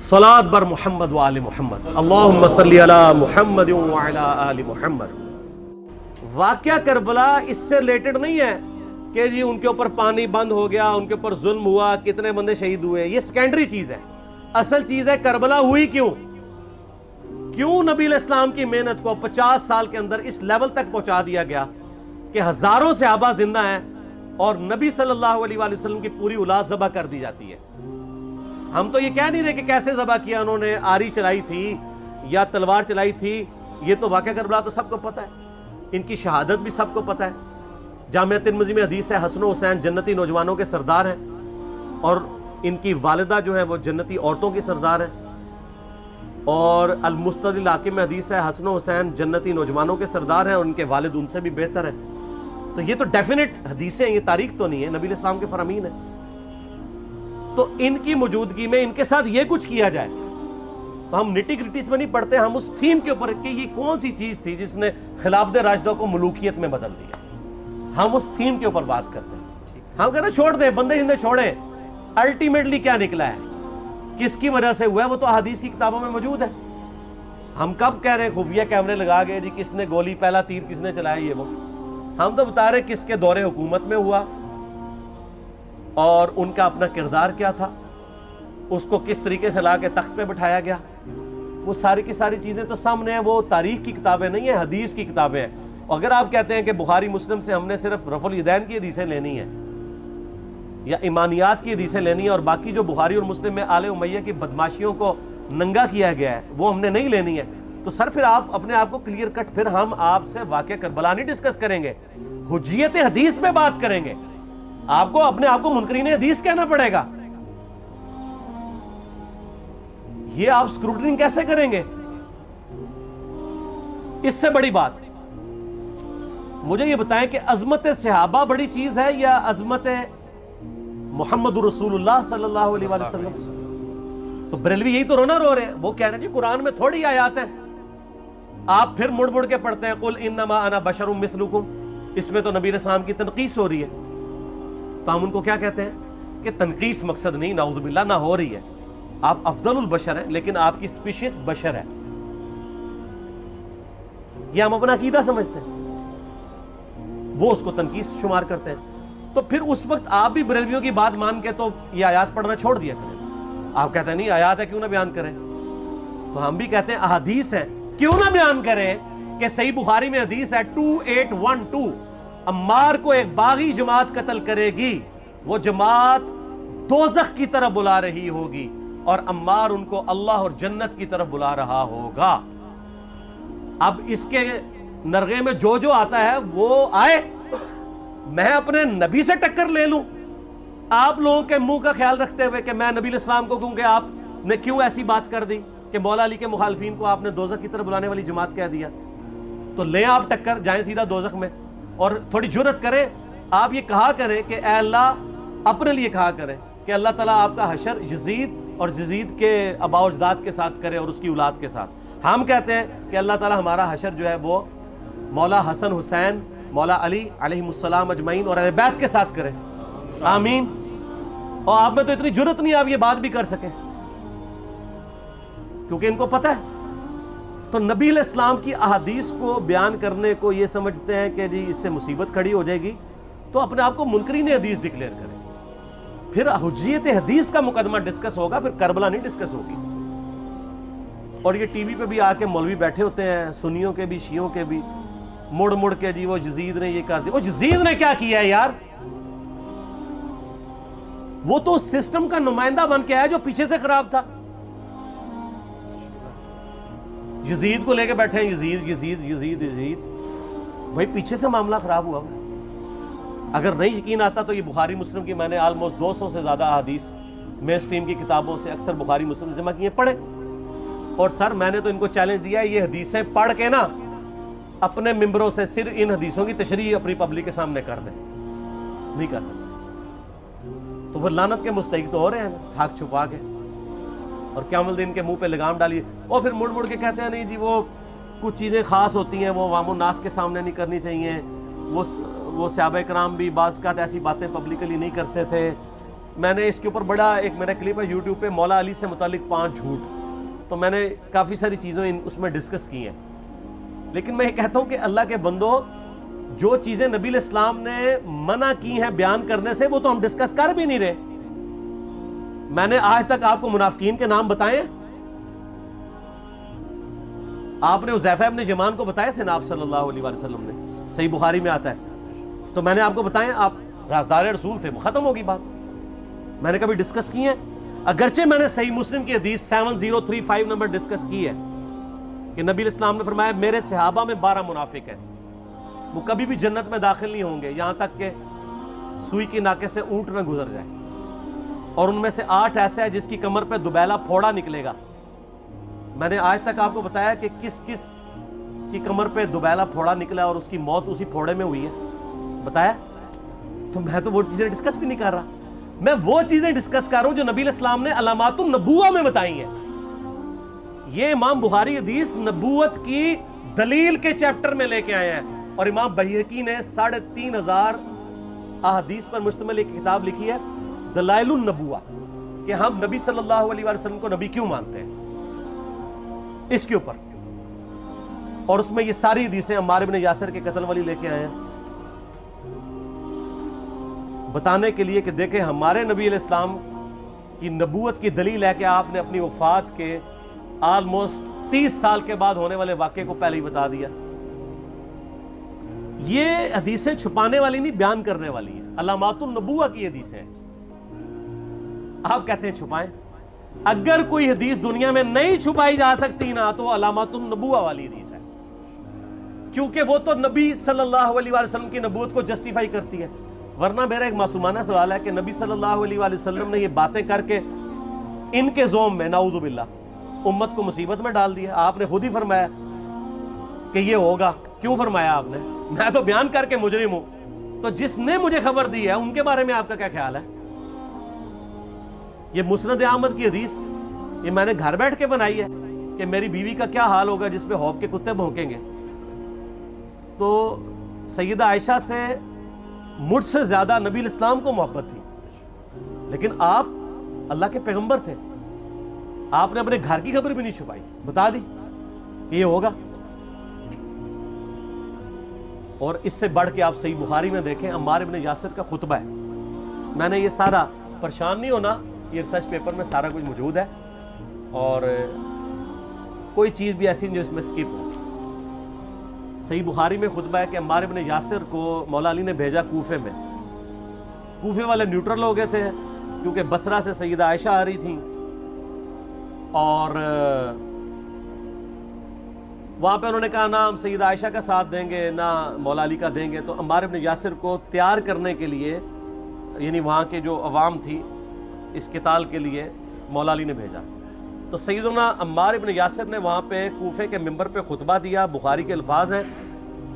صلاۃ بر محمد و آل محمد اللہم صلی علی محمد و علی آل محمد۔ واقعہ کربلا اس سے ریلیٹڈ نہیں ہے کہ جی ان کے اوپر پانی بند ہو گیا، ان کے اوپر ظلم ہوا، کتنے بندے شہید ہوئے، یہ سیکنڈری چیز ہے۔ اصل چیز ہے کربلا ہوئی کیوں نبی علیہ السلام کی محنت کو 50 سال کے اندر اس لیول تک پہنچا دیا گیا کہ ہزاروں صحابہ زندہ ہیں اور نبی صلی اللہ علیہ وآلہ وسلم کی پوری اولاد ذبح کر دی جاتی ہے۔ ہم تو یہ کہہ نہیں رہے کہ کیسے ذبح کیا انہوں نے، آری چلائی تھی یا تلوار چلائی تھی، یہ تو واقعہ کربلا تو سب کو پتہ ہے، ان کی شہادت بھی سب کو پتہ ہے۔ جامعہ ترمذی میں حدیث ہے حسن و حسین جنتی نوجوانوں کے سردار ہیں اور ان کی والدہ جو ہے وہ جنتی عورتوں کی سردار ہیں، اور المستدرک الحاکم میں حدیث ہے حسن و حسین جنتی نوجوانوں کے سردار ہیں اور ان کے والد ان سے بھی بہتر ہیں۔ تو یہ تو ڈیفینٹ حدیثیں ہیں، یہ تاریخ تو نہیں ہے، نبی علیہ السلام کے فرامین ہیں۔ تو ان کی موجودگی میں ان کے ساتھ یہ کچھ کیا جائے تو ہم نٹی گریٹیز میں نہیں پڑھتے، ہم اس تھیم کے اوپر کہ یہ کون سی چیز تھی جس نے خلافت راشدہ کو ملوکیت میں بدل دیا، ہم اس تھیم کے اوپر بات کرتے ہیں۔ ہم کہتے ہیں چھوڑ دیں، بندے ہندے چھوڑیں، الٹیمیٹلی کیا نکلا ہے، کس کی وجہ سے ہوا ہے، وہ تو احادیث کی کتابوں میں موجود ہے۔ ہم کب کہہ رہے ہیں خفیہ کیمرے لگا گئے جی کس نے گولی پہلا تیر کس نے چلایا، یہ وہ ہم تو بتا رہے کس کے دور حکومت میں ہوا اور ان کا اپنا کردار کیا تھا، اس کو کس طریقے سے لا کے تخت پہ بٹھایا گیا، وہ ساری کی ساری چیزیں تو سامنے ہیں۔ وہ تاریخ کی کتابیں نہیں ہیں، حدیث کی کتابیں ہیں۔ اگر آپ کہتے ہیں کہ بخاری مسلم سے ہم نے صرف رفع الیدین کی حدیثیں لینی ہیں یا ایمانیات کی حدیثیں لینی ہیں اور باقی جو بخاری اور مسلم میں آل امیہ کی بدماشیوں کو ننگا کیا گیا ہے وہ ہم نے نہیں لینی ہے، تو سر پھر آپ اپنے آپ کو کلیئر کٹ، پھر ہم آپ سے واقعہ کربلا نہیں ڈسکس کریں گے، حجیت حدیث میں بات کریں گے۔ آپ کو اپنے آپ کو منکرین حدیث کہنا پڑے گا، یہ آپ سکروٹنگ کیسے کریں گے؟ اس سے بڑی بات مجھے یہ بتائیں کہ عظمت صحابہ بڑی چیز ہے یا عظمت محمد رسول اللہ صلی اللہ علیہ وآلہ وسلم؟ تو بریلوی یہی تو رونا رو رہے ہیں، وہ کہہ رہے ہیں جی قرآن میں تھوڑی آیات ہیں، آپ پھر مڑ مڑ کے پڑھتے ہیں قل انما انا بشر مثلکم، اس میں تو نبی علیہ السلام کی تنقیص ہو رہی ہے۔ تو ہم ان کو کیا کہتے ہیں کہ تنقیص مقصد نہیں، نعوذ باللہ، نہ ہو رہی ہے، آپ افضل البشر ہیں لیکن آپ کی سپیشیز بشر ہے، یہ ہم اپنا عقیدہ سمجھتے ہیں، وہ اس کو تنقیص شمار کرتے ہیں۔ تو پھر اس وقت آپ بھی بریلویوں کی بات مان کے تو یہ آیات پڑھنا چھوڑ دیا کریں۔ آپ کہتے ہیں نہیں آیات ہے کیوں نہ بیان کریں، تو ہم بھی کہتے ہیں احادیث ہے کیوں نہ بیان کریں کہ صحیح بخاری میں حدیث ہے 2812 عمار کو ایک باغی جماعت قتل کرے گی، وہ جماعت دوزخ کی طرف بلا رہی ہوگی اور عمار ان کو اللہ اور جنت کی طرف بلا رہا ہوگا۔ اب اس کے نرغے میں جو جو آتا ہے وہ آئے، میں اپنے نبی سے ٹکر لے لوں آپ لوگوں کے منہ کا خیال رکھتے ہوئے کہ میں نبی علیہ السلام کو کہوں کہ آپ نے کیوں ایسی بات کر دی کہ مولا علی کے مخالفین کو آپ نے دوزخ کی طرف بلانے والی جماعت کہہ دیا، تو لیں آپ ٹکر، جائیں سیدھا دوزخ میں، اور تھوڑی جرت کریں، آپ یہ کہا کریں کہ اے اللہ، اپنے لیے کہا کریں کہ اللہ تعالیٰ آپ کا حشر یزید اور یزید کے آباء و اجداد کے ساتھ کرے اور اس کی اولاد کے ساتھ۔ ہم کہتے ہیں کہ اللہ تعالیٰ ہمارا حشر جو ہے وہ مولا حسن حسین، مولا علی علیہ السلام اجمعین اور اہل بیت کے ساتھ کرے، آمین۔ اور آپ میں تو اتنی جرت نہیں آپ یہ بات بھی کر سکیں کیونکہ ان کو پتہ ہے۔ تو نبی علیہ السلام کی احادیث کو بیان کرنے کو یہ سمجھتے ہیں کہ جی اس سے مصیبت کھڑی ہو جائے گی، تو اپنے آپ کو منکرین حدیث ڈکلیئر کریں، پھر حجیت حدیث کا مقدمہ ڈسکس ہوگا، پھر کربلا نہیں ڈسکس ہوگی۔ اور یہ ٹی وی پہ بھی آ کے مولوی بیٹھے ہوتے ہیں، سنیوں کے بھی شیعوں کے بھی، مڑ مڑ کے جی وہ یزید نے یہ کر دیا، وہ یزید نے کیا کیا ہے یار؟ وہ تو سسٹم کا نمائندہ بن کے آیا جو پیچھے سے خراب تھا۔ یزید کو لے کے بیٹھے ہیں، یزید یزید یزید یزید، بھائی پیچھے سے معاملہ خراب ہوا۔ اگر نہیں یقین آتا تو یہ بخاری مسلم کی میں نے آلموسٹ 200 سے زیادہ احادیث مین سٹریم کی کتابوں سے اکثر بخاری مسلم جمع کیے، پڑھے، اور سر میں نے تو ان کو چیلنج دیا ہے یہ حدیثیں پڑھ کے نا اپنے ممبروں سے صرف ان حدیثوں کی تشریح اپنی پبلک کے سامنے کر دیں، نہیں کر سکتے، تو وہ لعنت کے مستحق تو ہو رہے ہیں حق چھپا کے، اور قیامت دن کے منہ پہ لگام ڈالیے، اور پھر مڑ مڑ کے کہتے ہیں نہیں جی وہ کچھ چیزیں خاص ہوتی ہیں وہ عوام الناس کے سامنے نہیں کرنی چاہیے، وہ صحابہ کرام بھی بعض اوقات ایسی باتیں پبلکلی نہیں کرتے تھے، میں نے اس کے اوپر بڑا ایک میرا کلپ ہے یوٹیوب پہ، مولا علی سے متعلق 5 جھوٹ، تو میں نے کافی ساری چیزیں اس میں ڈسکس کی ہیں. لیکن میں یہ کہتا ہوں کہ اللہ کے بندو، جو چیزیں نبی علیہ السلام نے منع کی ہیں بیان کرنے سے، وہ تو ہم ڈسکس کر بھی نہیں رہے. میں نے آج تک آپ کو منافقین کے نام بتائے ہیں؟ آپ نے حذیفہ ابن یمان کو بتایا تھے نا آپ صلی اللہ علیہ وآلہ وسلم نے، صحیح بخاری میں آتا ہے. تو میں نے آپ کو بتایا، آپ رازدار رسول تھے، ختم ہوگی بات. میں نے کبھی ڈسکس کی ہے؟ اگرچہ میں نے صحیح مسلم کی حدیث 7035 نمبر ڈسکس کی ہے کہ نبی علیہ السلام نے فرمایا میرے صحابہ میں 12 منافق ہیں، وہ کبھی بھی جنت میں داخل نہیں ہوں گے یہاں تک کہ سوئی کی ناکے سے اونٹ نہ گزر جائے، اور ان میں سے 8 ایسے ہیں جس کی کمر پہ دوبیلا پھوڑا نکلے گا. میں نے آج تک آپ کو بتایا کہ کس کس کی کمر پہ دوبیلا پھوڑا نکلا اور اس کی موت اسی پھوڑے میں ہوئی ہے؟ بتایا؟ تو میں تو وہ چیزیں ڈسکس بھی نہیں کر رہا، میں وہ چیزیں ڈسکس کر رہا ہوں جو نبی علیہ السلام نے علامات النبوہ میں بتائی ہیں. یہ امام بخاری حدیث نبوت کی دلیل کے چیپٹر میں لے کے آئے ہیں، اور امام بہقی نے 3500 احادیث پر مشتمل ایک کتاب لکھی ہے دلائل النبوہ، کہ ہم نبی صلی اللہ علیہ وسلم کو نبی کیوں مانتے ہیں، اس کے اوپر. اور اس میں یہ ساری حدیثیں عمار بن یاسر کے قتل والی لے کے آئے ہیں، بتانے کے لیے کہ دیکھیں ہمارے نبی علیہ السلام کی نبوت کی دلیل ہے کہ آپ نے اپنی وفات کے آلموسٹ 30 سال کے بعد ہونے والے واقعے کو پہلے ہی بتا دیا. یہ حدیثیں چھپانے والی نہیں، بیان کرنے والی ہیں، علامات النبوہ کی حدیثیں ہیں. آپ کہتے ہیں چھپائیں، اگر کوئی حدیث دنیا میں نہیں چھپائی جا سکتی نا تو علامات النبوہ والی حدیث ہے، کیونکہ وہ تو نبی صلی اللہ علیہ وسلم کی نبوت کو جسٹیفائی کرتی ہے. ورنہ میرا ایک معصومانہ سوال ہے کہ نبی صلی اللہ علیہ وسلم نے یہ باتیں کر کے ان کے زوم میں نعوذ باللہ امت کو مصیبت میں ڈال دیا. آپ نے خود ہی فرمایا کہ یہ ہوگا. کیوں فرمایا آپ نے؟ میں تو بیان کر کے مجرم ہوں، تو جس نے مجھے خبر دی ہے ان کے بارے میں آپ کا کیا خیال ہے؟ یہ مسند احمد کی حدیث یہ میں نے گھر بیٹھ کے بنائی ہے کہ میری بیوی کا کیا حال ہوگا جس پہ خوف کے کتے بھونکیں گے. تو سیدہ عائشہ سے مجھ سے زیادہ نبی علیہ السلام کو محبت تھی، لیکن آپ اللہ کے پیغمبر تھے، آپ نے اپنے گھر کی خبر بھی نہیں چھپائی، بتا دی کہ یہ ہوگا. اور اس سے بڑھ کے آپ صحیح بخاری میں دیکھیں عمار بن یاسر کا خطبہ ہے. میں نے یہ سارا، پریشان نہیں ہونا، یہ ریسرچ پیپر میں سارا کچھ موجود ہے، اور کوئی چیز بھی ایسی نہیں جو اس میں سکپ ہو. صحیح بخاری میں خطبہ ہے کہ عمار بن یاسر کو مولا علی نے بھیجا کوفے میں. کوفے والے نیوٹرل ہو گئے تھے کیونکہ بصرہ سے سیدہ عائشہ آ رہی تھیں، اور وہاں پہ انہوں نے کہا نہ ہم سیدہ عائشہ کا ساتھ دیں گے نہ مولا علی کا دیں گے. تو عمار بن یاسر کو تیار کرنے کے لیے، یعنی وہاں کے جو عوام تھی اس قتال کے لیے، مولا علی نے بھیجا. تو سیدنا عمار بن یاسر نے وہاں پہ کوفے کے منبر پہ خطبہ دیا. بخاری کے الفاظ ہیں،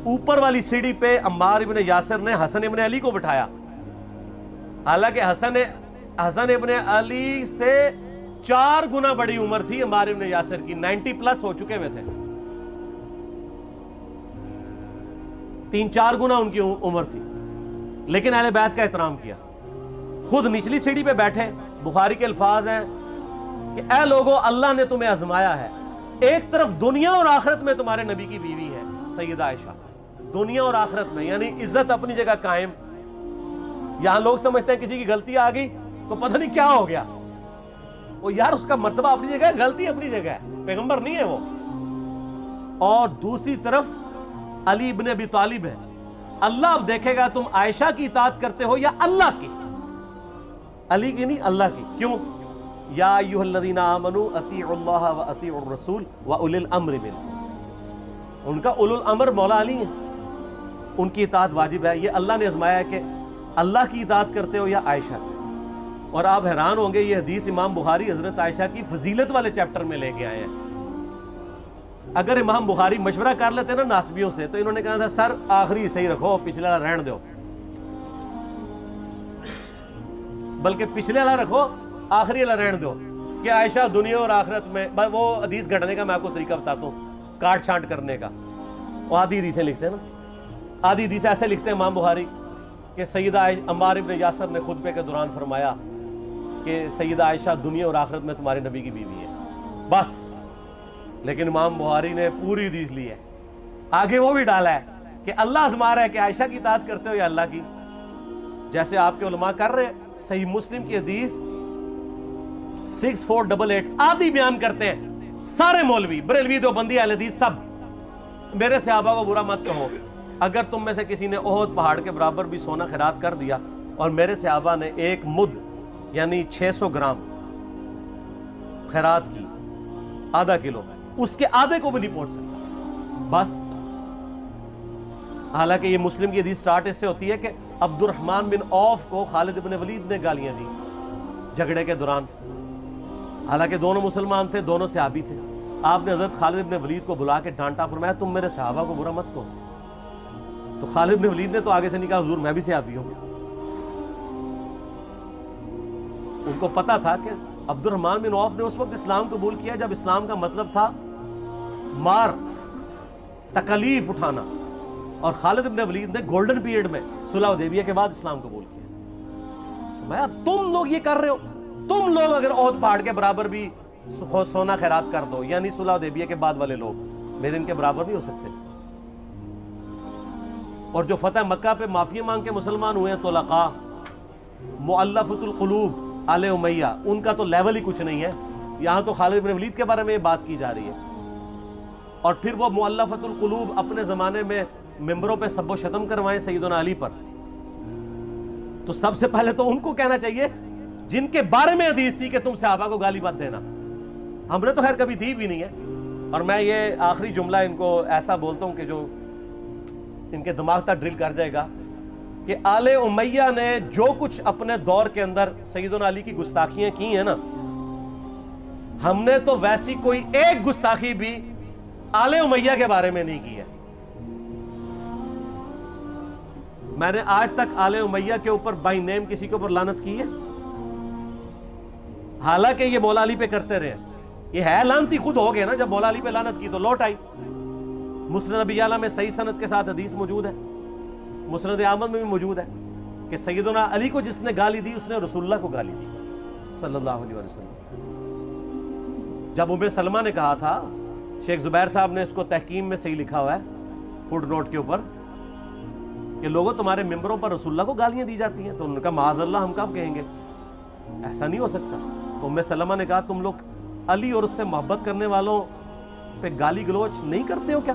اوپر والی سیڑھی پہ عمار بن یاسر نے حسن ابن علی کو بٹھایا، حالانکہ حسن ابن علی سے 4 گنا بڑی عمر تھی عمار بن یاسر کی، 90 پلس ہو چکے ہوئے تھے، 3-4 گنا ان کی عمر تھی. لیکن اہل بیت کا احترام کیا، خود نچلی سیڑھی پہ بیٹھے. بخاری کے الفاظ ہیں کہ اے لوگو اللہ نے تمہیں آزمایا ہے، ایک طرف دنیا اور آخرت میں تمہارے نبی کی بیوی ہے سیدہ عائشہ، دنیا اور آخرت میں، یعنی عزت اپنی جگہ قائم. یہاں لوگ سمجھتے ہیں کسی کی غلطی آ گئی تو پتہ نہیں کیا ہو گیا، وہ یار اس کا مرتبہ اپنی جگہ ہے، غلطی اپنی جگہ ہے، پیغمبر نہیں ہے وہ. اور دوسری طرف علی ابن ابی طالب ہے. اللہ اب دیکھے گا تم عائشہ کی اطاعت کرتے ہو یا اللہ کی، علی کی نہیں اللہ کی. کیوں؟ یا ایھا الذین آمنوا اطیعوا اللہ واطیعوا الرسول واولی الامر منکم. ان کا اولو الامر مولا علی ہیں، ان کی اطاعت واجب ہے. یہ اللہ نے آزمایا ہے کہ اللہ کی اطاعت کرتے ہو یا عائشہ کی. اور آپ حیران ہوں گے، یہ حدیث امام بخاری حضرت عائشہ کی فضیلت والے چیپٹر میں لے کے آئے ہیں. اگر امام بخاری مشورہ کر لیتے نا ناسبیوں سے تو انہوں نے کہا تھا سر آخری صحیح رکھو، پچھلے والا رہن دو، بلکہ پچھلے والا رکھو آخری والا رہن دو، کہ عائشہ دنیا اور آخرت میں. وہ حدیث گھڑنے کا میں آپ کو طریقہ بتاتا ہوں، کاٹ چھانٹ کرنے کا. وہ آدھی حدیثیں لکھتے ہیں نا، آدھی حدیث ایسے لکھتے ہیں امام بخاری کہ سیدہ عمار ابن یاسر نے خطبے کے دوران فرمایا کہ سیدہ عائشہ دنیا اور آخرت میں تمہارے نبی کی بیوی ہے بس. لیکن امام بخاری نے پوری حدیث لی ہے, آگے وہ بھی ڈالا ہے کہ اللہ آزما رہا ہے کہ عائشہ کی اطاعت کرتے ہو یا اللہ کی, جیسے آپ کے علماء کر رہے ہیں. صحیح مسلم کی حدیث 6488 آدھی بیان کرتے ہیں سارے مولوی, بریلوی, دیوبندی, اہل حدیث سب. میرے صحابہ کو برا مت کہو, اگر تم میں سے کسی نے احد پہاڑ کے برابر بھی سونا خیرات کر دیا اور میرے صحابہ نے ایک مد یعنی 600 گرام خیرات کی, آدھا کلو, اس کے آدھے کو بھی نہیں پہنچ سکتا بس. حالانکہ یہ مسلم کی حدیث سٹارٹ اس سے ہوتی ہے کہ عبد الرحمن بن عوف کو خالد بن ولید نے گالیاں دی جھگڑے کے دوران. حالانکہ دونوں مسلمان تھے, دونوں صحابی تھے. آپ نے حضرت خالد بن ولید کو بلا کے ڈانٹا, فرمایا تم میرے صحابہ کو برا مت کہو. تو خالد بن ولید نے تو آگے سے نہیں کہا حضور میں بھی صحابی ہوں. ان کو پتا تھا کہ عبد الرحمن بن عوف نے اس وقت اسلام قبول کیا جب اسلام کا مطلب تھا مار, تکلیف اٹھانا, اور خالد بن ولید نے گولڈن پیریڈ میں صلح حدیبیہ کے بعد اسلام قبول کیا. میں تم لوگ یہ کر رہے ہو, تم لوگ اگر احد پہاڑ کے برابر بھی سونا خیرات کر دو, یعنی صلح حدیبیہ کے بعد والے لوگ میرے ان کے برابر نہیں ہو سکتے. اور جو فتح مکہ پہ معافی مانگ کے مسلمان ہوئے ہیں طلقاء, مؤلفۃ القلوب, آل امیہ, ان کا تو لیول ہی کچھ نہیں ہے. یہاں تو خالد بن ولید کے بارے میں یہ بات کی جا رہی ہے. اور پھر وہ مؤلفۃ القلوب اپنے زمانے میں ممبروں پہ سب و شتم کروائیں سیدنا علی پر, تو سب سے پہلے تو ان کو کہنا چاہیے جن کے بارے میں حدیث تھی کہ تم صحابہ کو گالی مت دینا. ہم نے تو خیر کبھی دی بھی نہیں ہے. اور میں یہ آخری جملہ ان کو ایسا بولتا ہوں کہ جو ان کے دماغ تک ڈرل کر جائے گا کہ آل امیہ نے جو کچھ اپنے دور کے اندر سیدنا علی کی گستاخیاں کی ہیں نا, ہم نے تو ویسی کوئی ایک گستاخی بھی آل امیہ کے بارے میں نہیں کی ہے. میں نے آج تک آل امیہ کے اوپر بائی نیم کسی کے اوپر لعنت کی ہے؟ حالانکہ یہ مولا علی پہ کرتے رہے. یہ ہے لعنتی خود ہو گئے نا, جب مولا علی پہ لعنت کی تو لوٹ آئی. مسند ابی اعلیٰ میں صحیح سند کے ساتھ حدیث موجود ہے, مسند احمد میں بھی موجود ہے کہ سیدنا علی کو جس نے گالی دی اس نے رسول اللہ کو گالی دی صلی اللہ علیہ وسلم. جب ام سلمہ نے کہا تھا, شیخ زبیر صاحب نے اس کو تحکیم میں صحیح لکھا ہوا ہے فوٹ نوٹ کے اوپر, کہ لوگوں تمہارے ممبروں پر رسول اللہ کو گالیاں دی جاتی ہیں, تو انہوں نے کہا معاذ اللہ, ہم کب کہیں گے, ایسا نہیں ہو سکتا. تو ام سلمہ نے کہا تم لوگ علی اور اس سے محبت کرنے والوں پہ گالی گلوچ نہیں کرتے ہو کیا؟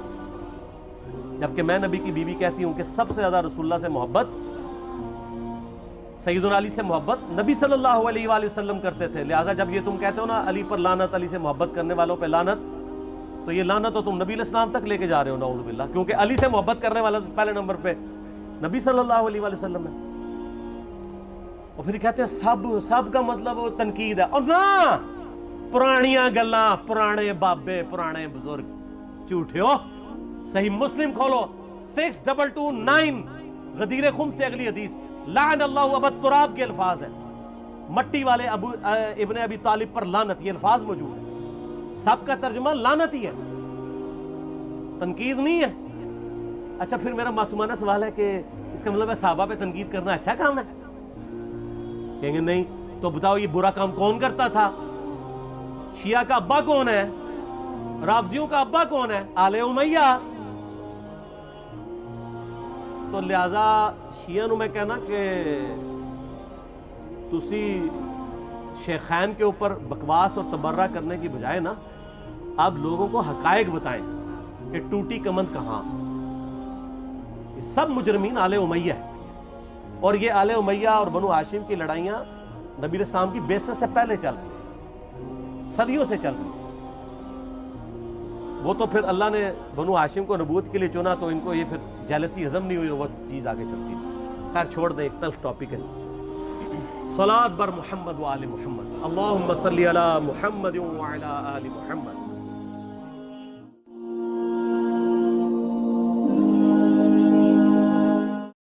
جبکہ میں نبی کی بیوی کہتی ہوں کہ سب سے زیادہ رسول اللہ سے محبت, سیدنا علی سے محبت نبی صلی اللہ علیہ وآلہ وسلم کرتے تھے. لہٰذا جب یہ تم کہتے ہو نا علی پر لعنت, علی سے محبت کرنے والوں پہ لعنت, تو یہ لعنت تو تم نبی علیہ السلام تک لے کے جا رہے ہو نعوذ باللہ, کیونکہ علی سے محبت کرنے والا پہلے نمبر پہ نبی صلی اللہ علیہ وآلہ وسلم ہے. اور پھر کہتے ہیں سب کا مطلب وہ تنقید ہے. اور نہ, پرانیاں گلاں, پرانے بابے, پرانے بزرگ, جھوٹے ہو. صحیح مسلم کھولو 6229 غدیر خم سے اگلی حدیث, لعن اللہ ابا التراب کے الفاظ ہیں, مٹی والے ابن ابی طالب پر لعنت, یہ الفاظ موجود ہیں. سب کا ترجمہ لعنت ہی ہے, تنقید نہیں ہے. اچھا پھر میرا معصومانہ سوال ہے کہ اس کا مطلب ہے صحابہ پہ تنقید کرنا اچھا کام ہے؟ کہیں گے نہیں. تو بتاؤ یہ برا کام کون کرتا تھا؟ شیعہ کا ابا کون ہے؟ رافضیوں کا ابا کون ہے؟ آل امیہ. تو لہذا شیعہ نو میں کہنا کہ تسی شیخین کے اوپر بکواس اور تبرہ کرنے کی بجائے نا, آپ لوگوں کو حقائق بتائیں کہ ٹوٹی کمند کہاں. سب مجرمین آل امیہ ہے, اور یہ آل امیہ اور بنو ہاشم کی لڑائیاں نبی علیہ السلام کی بعثت سے پہلے چل رہی, صدیوں سے چل رہی. وہ تو پھر اللہ نے بنو ہاشم کو نبوت کے لیے چنا, تو ان کو یہ پھر جیلسی ہضم نہیں ہوئی, وہ چیز آگے چلتی. خیر چھوڑ دیں, ایک تلخ ٹاپک ہے. صلاۃ بر محمد و آل محمد, اللہم صلی علی محمد و علی آل محمد.